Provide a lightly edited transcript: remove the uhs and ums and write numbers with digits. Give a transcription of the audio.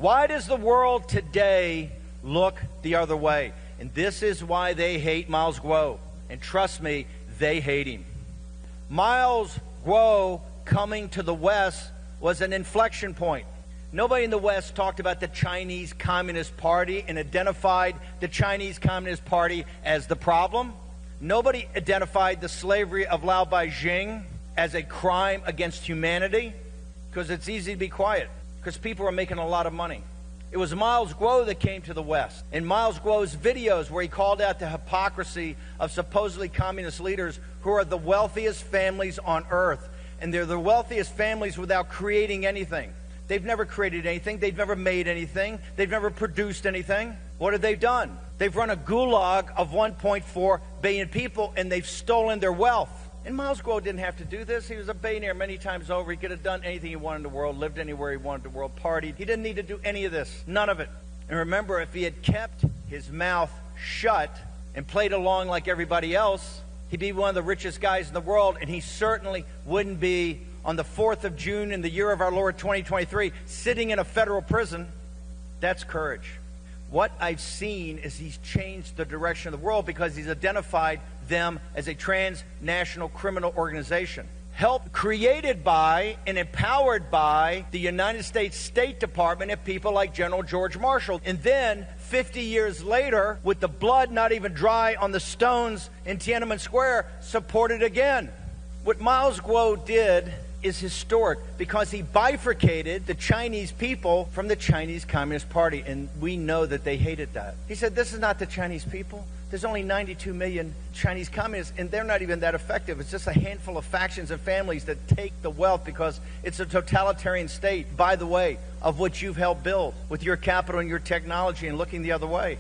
Why does the world today look the other way? And this is why they hate Miles Guo. And trust me, they hate him. Miles Guo coming to the West was an inflection point. Nobody in the West talked about the Chinese Communist Party and identified the Chinese Communist Party as the problem. Nobody identified the slavery of Lao Beijing as a crime against humanity, because it's easy to be quiet, because people are making a lot of money. It was Miles Guo that came to the West. In Miles Guo's videos where he called out the hypocrisy of supposedly communist leaders who are the wealthiest families on earth. And they're the wealthiest families without creating anything. They've never created anything. They've never made anything. They've never produced anything. What have they done? They've run a gulag of 1.4 billion people, and they've stolen their wealth. And Miles Guo didn't have to do this. He was a billionaire many times over. He could have done anything he wanted in the world, lived anywhere he wanted in the world, partied. He didn't need to do any of this. None of it. And remember, if he had kept his mouth shut and played along like everybody else, he'd be one of the richest guys in the world, and he certainly wouldn't be on the 4th of June in the year of our Lord 2023 sitting in a federal prison. That's courage. What I've seen is he's changed the direction of the world because he's identified them as a transnational criminal organization, helped, created by and empowered by the United States State Department and people like General George Marshall. And then 50 years later, with the blood not even dry on the stones in Tiananmen Square, supported again. What Miles Guo did is historic because he bifurcated the Chinese people from the Chinese Communist Party, and we know that they hated that. He said, this is not the Chinese people. There's only 92 million Chinese communists, and they're not even that effective. It's just a handful of factions and families that take the wealth because it's a totalitarian state, by the way, of which you've helped build with your capital and your technology and looking the other way.